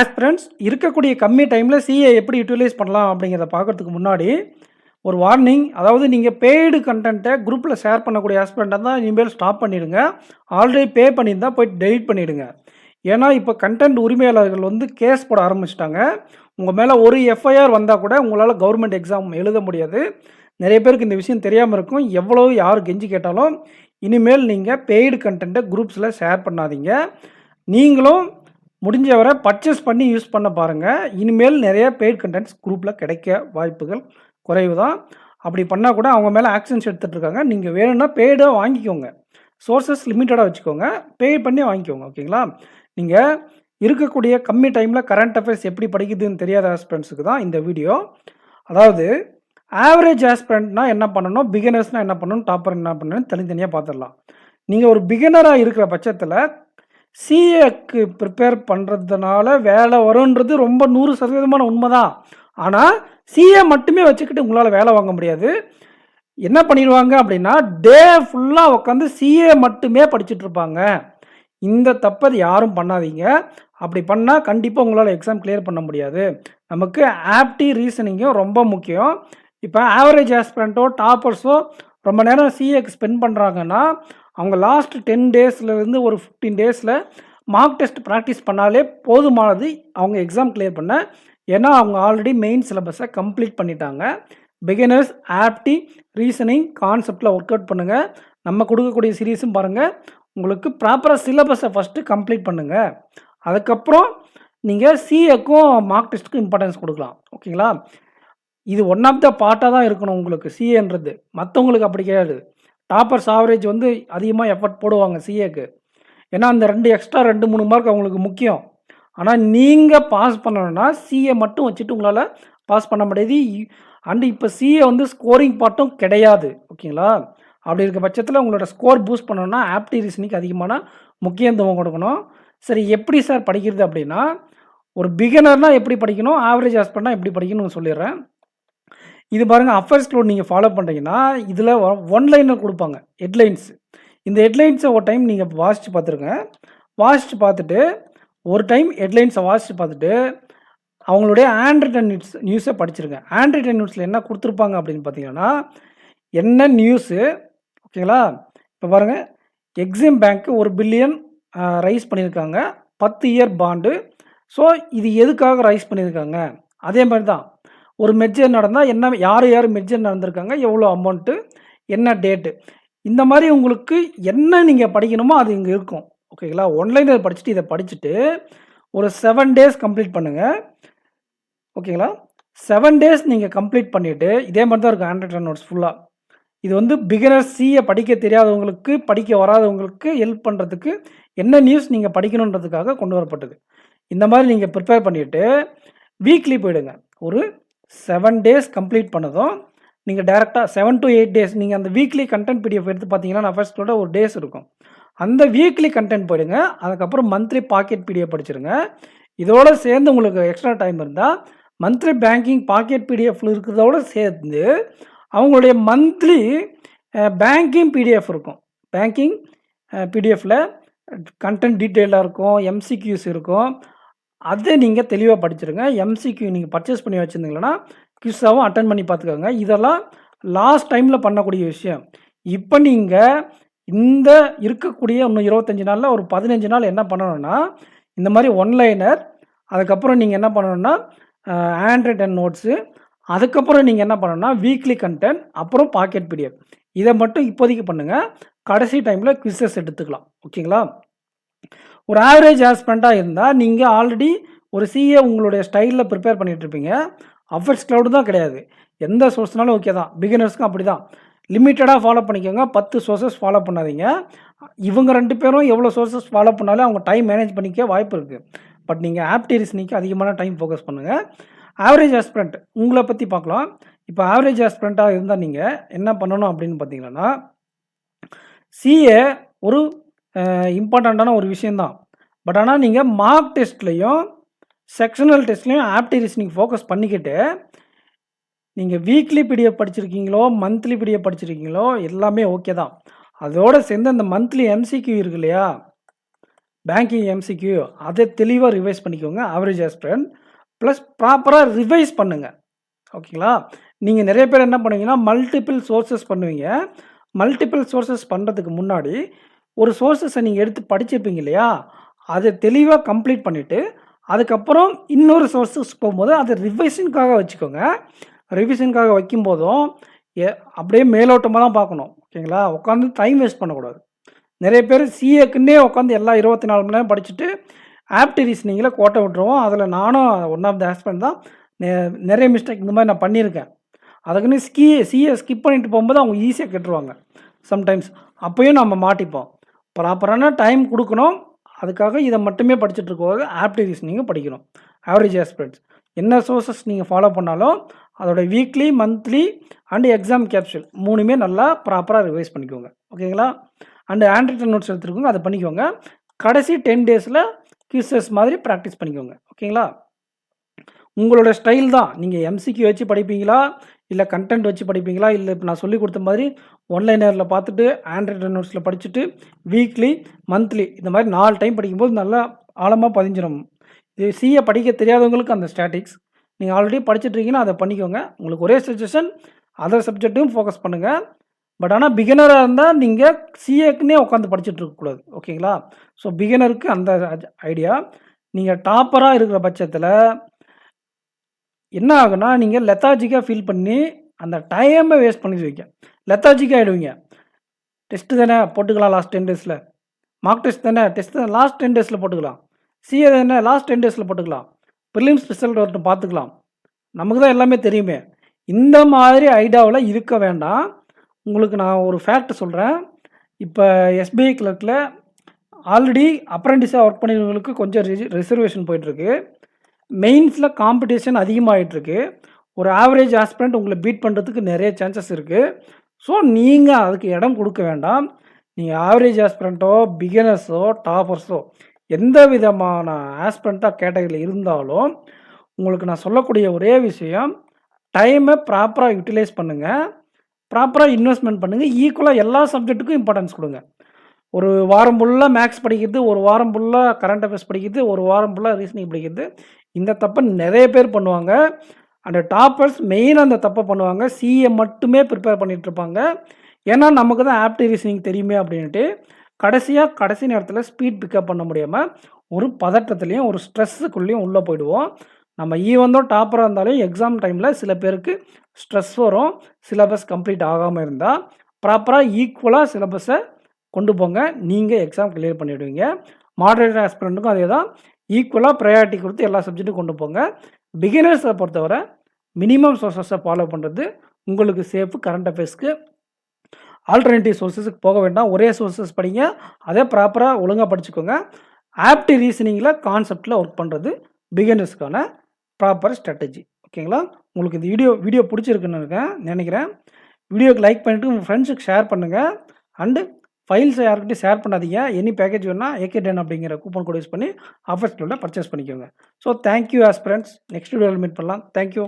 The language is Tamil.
ஆஸ்பிரண்ட்ஸ் இருக்கக்கூடிய கம்மி டைமில் சிஏ எப்படி யூட்டிலைஸ் பண்ணலாம் அப்படிங்கிறத பார்க்கறதுக்கு முன்னாடி ஒரு வார்னிங். அதாவது நீங்கள் பெய்டு கண்டென்ட்டை குரூப்பில் ஷேர் பண்ணக்கூடிய ஆஸ்பிரண்ட்டை தான் இனிமேல் ஸ்டாப் பண்ணிவிடுங்க. ஆல்ரெடி பே பண்ணியிருந்தா போய்ட்டு டெலிட் பண்ணிவிடுங்க. ஏன்னா இப்போ கண்டென்ட் உரிமையாளர்கள் வந்து கேஸ் போட ஆரம்பிச்சிட்டாங்க. உங்கள் மேலே ஒரு எஃப்ஐஆர் வந்தால் கூட உங்களால் கவர்மெண்ட் எக்ஸாம் எழுத முடியாது. நிறைய பேருக்கு இந்த விஷயம் தெரியாமல் இருக்கும். எவ்வளோ யார் கெஞ்சி கேட்டாலும் இனிமேல் நீங்கள் பெய்டு கண்டென்ட்டை குரூப்ஸில் ஷேர் பண்ணாதீங்க. நீங்களும் முடிஞ்ச வரை பர்ச்சேஸ் பண்ணி யூஸ் பண்ண பாருங்கள். இனிமேல் நிறைய பெய்ட் கண்டென்ட்ஸ் குரூப்பில் கிடைக்க வாய்ப்புகள் குறைவு தான். அப்படி பண்ணால் கூட அவங்க மேலே ஆக்ஷன்ஸ் எடுத்துகிட்ருக்காங்க. நீங்கள் வேணும்னா பெய்டாக வாங்கிக்கோங்க. சோர்ஸஸ் லிமிட்டடாக வச்சுக்கோங்க. பே பண்ணி வாங்கிக்கோங்க. ஓகேங்களா? நீங்கள் இருக்கக்கூடிய கம்மி டைமில் கரண்ட் அஃபேர்ஸ் எப்படி படிக்குதுன்னு தெரியாத ஆஸ்பிரண்ட்ஸுக்கு தான் இந்த வீடியோ. அதாவது ஆவரேஜ் ஆஸ்பிரண்ட்னா என்ன பண்ணணும், பிகினர்ஸ்னால் என்ன பண்ணணும், டாப்பர் என்ன பண்ணணும்னு தனித்தனியாக பார்த்துடலாம். நீங்கள் ஒரு பிகினராக இருக்கிற பட்சத்தில் சிஏக்கு ப்ரிப்பேர் பண்ணுறதுனால வேலை வரும்ன்றது ரொம்ப 100% உண்மை தான். ஆனால் சிஏ மட்டுமே வச்சுக்கிட்டு உங்களால் வேலை வாங்க முடியாது. என்ன பண்ணிடுவாங்க அப்படின்னா, டே ஃபுல்லாக உட்காந்து சிஏ மட்டுமே படிச்சுட்டு இருப்பாங்க. இந்த தப்பை யாரும் பண்ணாதீங்க. அப்படி பண்ணால் கண்டிப்பாக உங்களால் எக்ஸாம் கிளியர் பண்ண முடியாது. நமக்கு ஆப்டி ரீசனிங்கும் ரொம்ப முக்கியம். இப்போ ஆவரேஜ் ஆஸ்பிரண்ட்டோ டாப்பர்ஸோ ரொம்ப நேரம் சிஏக்கு ஸ்பெண்ட் பண்ணுறாங்கன்னா, அவங்க லாஸ்ட் 10 டேஸ்லேருந்து ஒரு 15 டேஸில் மார்க் டெஸ்ட் ப்ராக்டிஸ் பண்ணாலே போதுமானது அவங்க எக்ஸாம் கிளியர் பண்ண. ஏன்னா அவங்க ஆல்ரெடி மெயின் சிலபஸை கம்ப்ளீட் பண்ணிட்டாங்க. பிகினர்ஸ் ஆப்டி ரீசனிங் கான்செப்டில் ஒர்க் அவுட் பண்ணுங்கள். நம்ம கொடுக்கக்கூடிய சீரீஸும் பாருங்கள். உங்களுக்கு ப்ராப்பராக சிலபஸை ஃபஸ்ட்டு கம்ப்ளீட் பண்ணுங்கள். அதுக்கப்புறம் நீங்கள் சிஏக்கும் மார்க் டெஸ்ட்டுக்கும் இம்பார்ட்டன்ஸ் கொடுக்கலாம். ஓகேங்களா? இது ஒன் ஆஃப் த பார்ட்டாக தான் இருக்கணும் உங்களுக்கு சிஏன்றது. மற்றவங்களுக்கு அப்படி கிடையாது. டாப்பர்ஸ் ஆவரேஜ் வந்து அதிகமாக எஃபர்ட் போடுவாங்க சிஏக்கு. ஏன்னா அந்த 2 3 மார்க் அவங்களுக்கு முக்கியம். ஆனால் நீங்கள் பாஸ் பண்ணணும்னா சிஏ மட்டும் வச்சுட்டு உங்களால் பாஸ் பண்ண முடியாது. அண்டு இப்போ சிஏ வந்து ஸ்கோரிங் பார்ட்டும் கிடையாது. ஓகேங்களா? அப்படி இருக்க பட்சத்தில் உங்களோட ஸ்கோர் பூஸ்ட் பண்ணணும்னா ஆப்டி ரீசனிங்க்கு அதிகமான முக்கியத்துவம் கொடுக்கணும். சரி, எப்படி சார் படிக்கிறது அப்படின்னா, ஒரு பிகினர்னால் எப்படி படிக்கணும், ஆவரேஜ் ஆஸ்பிரண்ட்னா எப்படி படிக்கணும்னு சொல்லிடுறேன். இது பாருங்கள், அஃபேர்ஸ் க்ளோட் நீங்கள் ஃபாலோ பண்ணுறீங்கன்னா இதில் ஒன்லைனர் கொடுப்பாங்க, ஹெட்லைன்ஸ். இந்த ஹெட்லைன்ஸை ஒரு டைம் நீங்கள் வாசித்து பார்த்துருங்க. வாசித்து பார்த்துட்டு ஒரு டைம் ஹெட்லைன்ஸை வாசித்து பார்த்துட்டு அவங்களுடைய ஹேண்ட் ரிட்டன் நியூஸை படிச்சிருங்க. ஹேண்ட் ரிட்டன் நியூஸில் என்ன கொடுத்துருப்பாங்க அப்படின்னு பார்த்தீங்கன்னா, என்ன நியூஸு. ஓகேங்களா? இப்போ பாருங்கள், எக்ஸிம் பேங்க்கு 1 பில்லியன் ரைஸ் பண்ணியிருக்காங்க, 10 இயர் பாண்டு. ஸோ இது எதுக்காக ரைஸ் பண்ணியிருக்காங்க, அதே மாதிரி தான் ஒரு மெர்ஜர் நடந்தால் என்ன, யார் யார் மெர்ஜர் நடந்திருக்காங்க, எவ்வளோ அமௌண்ட்டு, என்ன டேட்டு, இந்த மாதிரி உங்களுக்கு என்ன நீங்கள் படிக்கணுமோ அது இங்கே இருக்கும். ஓகேங்களா? ஒன்லைனர் படிச்சுட்டு இதை படிச்சுட்டு ஒரு 7 டேஸ் கம்ப்ளீட் பண்ணுங்கள். ஓகேங்களா? 7 டேஸ் நீங்கள் கம்ப்ளீட் பண்ணிவிட்டு இதே மாதிரி தான் இருக்கும் ஹேண்ட் ரிட்டன் நோட்ஸ் ஃபுல்லாக. இது வந்து பிகினர்ஸ் சிஏ படிக்க தெரியாதவங்களுக்கு, படிக்க வராதவங்களுக்கு ஹெல்ப் பண்ணுறதுக்கு என்ன நியூஸ் நீங்கள் படிக்கணுன்றதுக்காக கொண்டு வரப்பட்டது. இந்த மாதிரி நீங்கள் ப்ரிப்பேர் பண்ணிவிட்டு வீக்லி போயிடுங்க. ஒரு 7 டேஸ் கம்ப்ளீட் பண்ணதும் நீங்கள் டேரெக்டாக 7 to 8 டேஸ் நீங்கள் அந்த வீக்லி கண்டென்ட் பிடிஎஃப் எடுத்து பார்த்தீங்கன்னா நான் ஃபர்ஸ்ட்டோட ஒரு டேஸ் இருக்கும். அந்த வீக்லி கண்டென்ட் போயிடுங்க. அதுக்கப்புறம் மந்த்லி பாக்கெட் பிடிஎஃப் படிச்சிருங்க. இதோடு சேர்ந்து உங்களுக்கு எக்ஸ்ட்ரா டைம் இருந்தால் மந்த்லி பேங்கிங் பாக்கெட் பிடிஎஃப்ல இருக்கிறதோடு சேர்ந்து அவங்களுடைய மந்த்லி பேங்கிங் பிடிஎஃப் இருக்கும். பேங்கிங் பிடிஎஃப்பில் கண்டென்ட் டீட்டெயிலாக இருக்கும், எம்சிக்யூஸ் இருக்கும். அதை நீங்கள் தெளிவாக படிச்சிருங்க. எம்சிக்யூ நீங்கள் பர்ச்சேஸ் பண்ணி வச்சுருந்தீங்கன்னா குவிஸாகவும் அட்டன் பண்ணி பார்த்துக்கோங்க. இதெல்லாம் லாஸ்ட் டைமில் பண்ணக்கூடிய விஷயம். இப்போ நீங்கள் இந்த இருக்கக்கூடிய இன்னும் 25 நாளில் ஒரு 15 நாள் என்ன பண்ணணும்னா, இந்த மாதிரி ஒன்லைனர், அதுக்கப்புறம் நீங்கள் என்ன பண்ணணும்னா ஹேண்ட் ரிட்டன் நோட்ஸு, அதுக்கப்புறம் நீங்கள் என்ன பண்ணணும்னா வீக்லி கண்டென்ட், அப்புறம் பாக்கெட் பிடிஎஃப். இதை மட்டும் இப்போதைக்கு பண்ணுங்கள். கடைசி டைமில் குவிஸஸ் எடுத்துக்கலாம். ஓகேங்களா? ஒரு ஆவரேஜ் ஆஸ்பிரண்ட்டாக இருந்தால் நீங்கள் ஆல்ரெடி ஒரு சிஏ உங்களுடைய ஸ்டைலில் ப்ரிப்பேர் பண்ணிகிட்ருப்பீங்க. அஃபேர்ஸ் க்ளவுடு தான் கிடையாது, எந்த சோர்ஸ்னாலும் ஓகே தான். பிகினர்ஸ்க்கும் அப்படி தான். லிமிட்டடாக ஃபாலோ பண்ணிக்கோங்க. 10 சோர்ஸஸ் ஃபாலோ பண்ணாதீங்க. இவங்க 2 பேரும் எவ்வளோ சோர்ஸஸ் ஃபாலோ பண்ணாலும் அவங்க டைம் மேனேஜ் பண்ணிக்க வாய்ப்பு இருக்குது. பட் நீங்கள் ஆப்டி ரீசனிங்க்கு அதிகமான டைம் ஃபோக்கஸ் பண்ணுங்கள். ஆவரேஜ் ஆஸ்பிரண்ட் உங்களை பற்றி பார்க்கலாம். இப்போ ஆவரேஜ் ஆஸ்பிரண்ட்டாக இருந்தால் நீங்கள் என்ன பண்ணணும் அப்படின்னு பார்த்தீங்கன்னா, சிஏ ஒரு இம்பார்ட்டண்ட்டான ஒரு விஷயந்தான். பட் ஆனால் நீங்கள் மார்க் டெஸ்ட்லேயும் செக்ஷனல் டெஸ்ட்லேயும் ஆப்டி ரீசனிங் ஃபோக்கஸ் பண்ணிக்கிட்டு நீங்கள் வீக்லி பிடிஎஃப் படிச்சிருக்கீங்களோ, மந்த்லி பிடிஎஃப் படிச்சிருக்கீங்களோ எல்லாமே ஓகே தான். அதோடு சேர்ந்து அந்த மந்த்லி எம்சிக்யூ இருக்கு இல்லையா, பேங்கிங் எம்சிக்யூ அதை தெளிவாக ரிவைஸ் பண்ணிக்கோங்க ஆவரேஜ் ஆஸ்பிரண்ட். ப்ளஸ் ப்ராப்பராக ரிவைஸ் பண்ணுங்கள். ஓகேங்களா? நீங்கள் நிறைய பேர் என்ன பண்ணுவீங்கன்னா மல்டிபிள் சோர்சஸ் பண்ணுவீங்க. மல்டிபிள் சோர்சஸ் பண்ணுறதுக்கு முன்னாடி ஒரு சோர்சஸை நீங்கள் எடுத்து படிச்சிருப்பீங்க இல்லையா, அதை தெளிவாக கம்ப்ளீட் பண்ணிவிட்டு அதுக்கப்புறம் இன்னொரு சோர்ஸஸ் போகும்போது அதை ரிவிஷனுக்காக வச்சுக்கோங்க. ரிவிஷனுக்காக வைக்கும்போதும் அப்படியே மேலோட்டமாக தான் பார்க்கணும். ஓகேங்களா? உட்காந்து டைம் வேஸ்ட் பண்ணக்கூடாது. நிறைய பேர் சிஏக்குன்னே உட்காந்து எல்லா 24 மணி நேரம் படிச்சுட்டு ஆப்ட் ரீசனிங்கில் கோட்டை விட்டுருவோம். அதில் நானும் ஒன் ஆஃப் த ஆஸ்பெக்ட் தான். நிறைய மிஸ்டேக் இந்த மாதிரி நான் பண்ணியிருக்கேன். அதுக்குன்னு சிஏ ஸ்கிப் பண்ணிட்டு போகும்போது அவங்க ஈஸியாக கெட்டுருவாங்க சம்டைம்ஸ். அப்போயும் நம்ம மாட்டிப்போம். ப்ராப்பரான டைம் கொடுக்கணும். அதுக்காக இதை மட்டுமே படிச்சுட்டு இருக்கும்போது ஆப்ட் ரீசனிங்கை படிக்கணும். ஆவரேஜ் ஆஸ்பெக்ட்ஸ் என்ன சோர்சஸ் நீங்கள் ஃபாலோ பண்ணாலும் அதோட weekly, monthly and exam capsule 3மே நல்லா ப்ராப்பராக ரிவைஸ் பண்ணிக்கோங்க. ஓகேங்களா? அண்டு ஹேண்ட் ரிட்டன் நோட்ஸ் எடுத்துருக்கோங்க, அதை பண்ணிக்கோங்க. கடைசி 10 டேஸில் கியூசஸ் மாதிரி ப்ராக்டிஸ் பண்ணிக்கோங்க. ஓகேங்களா? உங்களோட ஸ்டைல் தான். நீங்கள் எம்சிக்யூ வச்சு படிப்பீங்களா, இல்லை கண்டென்ட் வச்சு படிப்பீங்களா, இல்லை இப்போ நான் சொல்லி கொடுத்த மாதிரி ஒன்லைனரில் பார்த்துட்டு ஹேண்ட் ரிட்டன் நோட்ஸில் படிச்சுட்டு வீக்லி, மந்த்லி இந்த மாதிரி 4 டைம் படிக்கும்போது நல்லா ஆழமாக பதிஞ்சிடும். இது சிஏ படிக்க தெரியாதவங்களுக்கு அந்த ஸ்டாட்டிக்ஸ் நீங்கள் ஆல்ரெடி படிச்சுட்ருக்கீங்கன்னா அதை பண்ணிக்கோங்க. உங்களுக்கு ஒரே சஜஷன், அதர் சப்ஜெக்ட்டும் ஃபோக்கஸ் பண்ணுங்கள். பட் ஆனால் பிகினராக இருந்தால் நீங்கள் சிஏக்குன்னே உட்காந்து படிச்சுட்டு இருக்கக்கூடாது. ஓகேங்களா? ஸோ பிகினருக்கு அந்த ஐடியா. நீங்கள் டாப்பராக இருக்கிற பட்சத்தில் என்ன ஆகுனா, நீங்கள் லெத்தாஜிக்காக ஃபீல் பண்ணி அந்த டைமை வேஸ்ட் பண்ணிடுவீங்க. லெத்தாஜிக்காக ஆகிடுவீங்க. டெஸ்ட்டு தானே போட்டுக்கலாம் லாஸ்ட் 10 டேஸில், மார்க் டெஸ்ட் தானே லாஸ்ட் 10 டேஸில் போட்டுக்கலாம், சிஏ தானே லாஸ்ட் 10 டேஸில் போட்டுக்கலாம், ப்ரிலிம்ஸ் ரிசல்ட் வரட்டும் பார்த்துக்கலாம், நமக்கு தான் எல்லாமே தெரியுமே. இந்த மாதிரி ஐடியாவில் இருக்க வேண்டாம். உங்களுக்கு நான் ஒரு ஃபேக்ட் சொல்கிறேன். இப்போ எஸ்பிஐ கிளர்க்கில் ஆல்ரெடி அப்ரெண்டிஸாக ஒர்க் பண்ணிக்கிறவங்களுக்கு கொஞ்சம் ரிசர்வேஷன் போயிட்டுருக்கு. மெயின்ஸில் காம்படிஷன் அதிகமாகிட்டுருக்கு. ஒரு ஆவரேஜ் ஆஸ்பிரண்ட் உங்களை பீட் பண்ணுறதுக்கு நிறைய சான்சஸ் இருக்குது. ஸோ நீங்கள் அதுக்கு இடம் கொடுக்க வேண்டாம். நீங்கள் ஆவரேஜ் ஆஸ்பிரண்ட்டோ, பிகினர்ஸோ, டாப்பர்ஸோ எந்த விதமான ஆஸ்பிரண்ட்டாக கேட்டகரியில் இருந்தாலும் உங்களுக்கு நான் சொல்லக்கூடிய ஒரே விஷயம், டைமை ப்ராப்பராக யூட்டிலைஸ் பண்ணுங்கள், ப்ராப்பராக இன்வெஸ்ட்மெண்ட் பண்ணுங்கள். ஈக்குவலாக எல்லா சப்ஜெக்ட்டுக்கும் இம்பார்ட்டன்ஸ் கொடுங்க. ஒரு வாரம் ஃபுல்லாக மேக்ஸ் படிக்கிறது, ஒரு வாரம் ஃபுல்லாக கரண்ட் அஃபேர்ஸ் படிக்கிறது, ஒரு வாரம் ஃபுல்லாக ரீசனிங் படிக்கிறது, இந்த தப்பை நிறைய பேர் பண்ணுவாங்க. அந்த டாப்பர்ஸ் மெயினாக அந்த தப்பை பண்ணுவாங்க. சிஏ மட்டுமே ப்ரிப்பேர் பண்ணிகிட்ருப்பாங்க. ஏன்னா நமக்கு தான் ஆப்ட் ரீசனிங் தெரியுமே அப்படின்ட்டு கடைசி நேரத்தில் ஸ்பீட் பிக்கப் பண்ண முடியாமல் ஒரு பதட்டத்துலேயும் ஒரு ஸ்ட்ரெஸ்ஸுக்குள்ளேயும் உள்ளே போயிடுவோம். நம்ம ஈவந்தோம் டாப்பராக இருந்தாலும் எக்ஸாம் டைமில் சில பேருக்கு ஸ்ட்ரெஸ் வரும். சிலபஸ் கம்ப்ளீட் ஆகாமல் இருந்தால் ப்ராப்பராக ஈக்குவலாக சிலபஸை கொண்டு போங்க. நீங்கள் எக்ஸாம் கிளியர் பண்ணிவிடுவீங்க. மாடரேட் ஆஸ்பிரண்ட்டுக்கும் அதே தான். ஈக்குவலாக ப்ரையாரிட்டி கொடுத்து எல்லா சப்ஜெக்ட்டும் கொண்டு போங்க. பிகினர்ஸை பொறுத்தவரை மினிமம் சோர்ஸஸை ஃபாலோ பண்ணுறது உங்களுக்கு சேஃபு. கரண்ட் அஃபேர்ஸ்க்கு ஆல்டர்னேட்டிவ் சோர்ஸஸுக்கு போக வேண்டாம். ஒரே சோர்ஸஸ் படிங்க. அதே ப்ராப்பராக ஒழுங்காக படிச்சுக்கோங்க. ஆப்ட் ரீசனிங்கில் கான்செப்டில் ஒர்க் பண்ணுறது பிகினர்ஸ்க்கான ப்ராப்பர் ஸ்ட்ராட்டஜி. ஓகேங்களா? உங்களுக்கு இந்த வீடியோ பிடிச்சிருக்குன்னு நினைக்கிறேன். வீடியோக்கு லைக் பண்ணிவிட்டு உங்கள் ஃப்ரெண்ட்ஸுக்கு ஷேர் பண்ணுங்கள். அண்டு ஃபைல்ஸை யாருக்கிட்டையும் ஷேர் பண்ணாதீங்க. எனி பேக்கேஜ் வேணால் AK10 அப்படிங்கிற கூப்பன் கோட் யூஸ் பண்ணி ஆஃபர்ஸ்ல பர்ச்சேஸ் பண்ணிக்கோங்க. So thank you aspirants. நெக்ஸ்ட் வீடியோவில் மீட் பண்ணலாம். தேங்க்யூ.